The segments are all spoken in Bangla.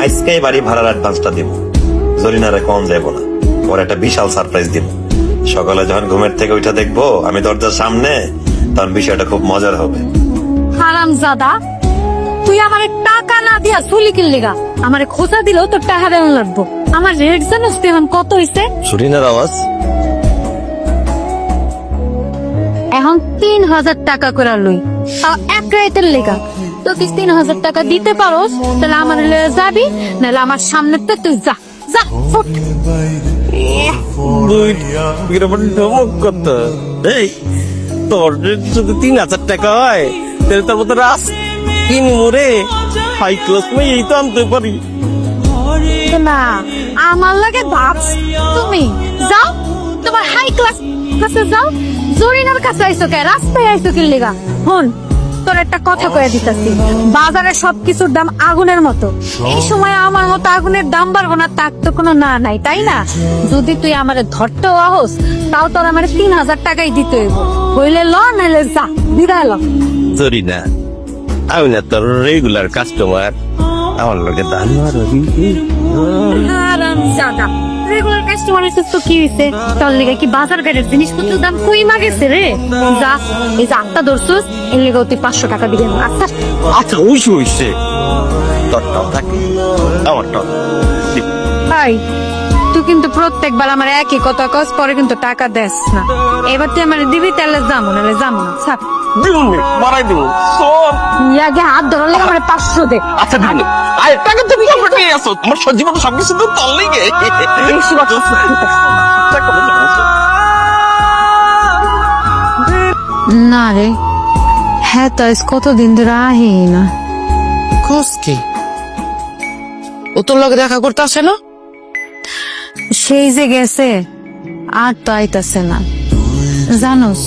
আজকেই বাড়ি ভাড়ার অ্যাডভান্সটা দিব। জরিনারে কম যাবো না, ওর একটা বিশাল সারপ্রাইজ দিব। সকালে যখন ঘুমের থেকে উঠে দেখবো আমি দরজার সামনে, তখন বিষয়টা খুব মজার হবে। হারামজাদা, তুই আমারে টাকা না দিয়া চুলি কিনলি গা। আমারে খোঁজা দিলেও তোর টাকা দেওয়া লাগবো। আমার রেট জানোস তুই এখন কত হইছে? জরিনার আওয়াজ। এখন ৩,০০০ টাকা করে লই, তাও এক রাইতের লেগা। তো তুই ৩,০০০ টাকা দিতে পারোস, তাহলে আমার লয়ে যাবি, নাহলে আমার সামনে তো তুই যা যা ফুট। এই তোর যদি ৩,০০০ টাকা হয় তাহলে তোর মতো রাস কিনি মোরে হাই ক্লাস মেয়ে এই তো আনতে পারি। না, আমার লাগে ভাবস তুমি। যাও তোমার হাই ক্লাস কাছে যাও। জরিনার কাছে আইসো কে? রাস্তায় আইসো কি লেগা? হন, তোর একটা কথা কয়ে দিতেছি, বাজারে সবকিছুর দাম আগুনের মতো। এই সময় আমার মতো আগুনের দাম বাড়বো না তার তো কোনো না নাই, তাই না? যদি তুই আমারে ধরতেও আহস, তাও তোর আমার ৩,০০০ টাকাই দিতে হইব। হইলে ল, নাইলে যা, বিদায় ল। জরিনা, আমি না তোর রেগুলার কাস্টমার, আমার লগে দান হারামজাদা, রেগুলার কাস্টমার হইছিস তো কি হইছে? তোর লেগে কি বাজার ঘাটের জিনিসপত্রের দাম কইমা গেছে রে? যা, এই যে আটটা ধরছিস, এর লেগে তুই ৫০০ টাকা দিবেন। আচ্ছা আচ্ছা হইছে তোরটাও থাকে আমারটাও। ভাই, তুই কিন্তু প্রত্যেকবার আমার একই কথা কস, পরে কিন্তু টাকা দেস না। এবার তুই আমার দিবি, তাহলে যাবো, নাহলে যাবো না। ছাপ দিবুন মারাই দিব সব। আগে হাত ধরার লেগে আমার ৫০০ দে। আচ্ছা দিবুন, আরে টাকা তুমি কবে নিয়ে আসো? আমার সজীবন সবকিছু তো তোর লেগে। বেশি কথা না রে। হ্যাঁ তো আজ কতদিন ধরে আহি না। খোঁজ কি? ও তোর লগে দেখা করতে আসে না? সেই যে গেছে, আর তো আইতাছে না। জানোস,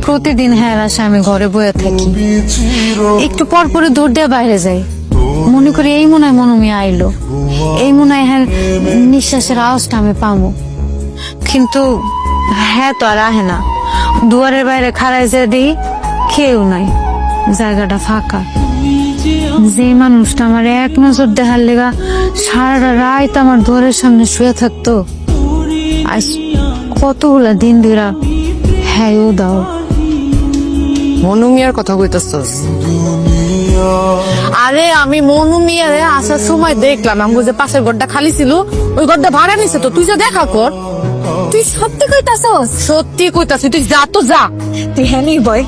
প্রতিদিন হ্যাঁ আসে আমি ঘরে বয়ে থাকি, একটু পর পরে দৌড় দিয়ে বাইরে যাই। মনে করি এই মনে হয় মনুমি আইলো, এই মনে হয় হ্যাঁ নিঃশ্বাসের আওয়াজটা আমি পাবো। কিন্তু হ্যাঁ তো আর আহে না। দুয়ারের বাইরে খাড়াই যে দিই, কেউ নাই, জায়গাটা ফাঁকা। যে মানুষটা আমার এক নজর দেখার লেগা সারাটা রাত আমার দুয়ারের সামনে শুয়ে থাকতো, আজ কতগুলা দিন ধরা হ্যাঁ ও দাও। মনু মিয়ার কথা কইতাছস? আরে আমি মনু মিয়ারে আসার সময় দেখলাম, আমগো যে পাশের ঘরটা খালি ছিল, ওই ঘরটা ভাড়া নিছে। তো তুই যা দেখা কর। তুই সত্যি কইতাছস? সত্যি কইতাছি, তুই যা তো যা। তুই হ্যাঁ বয়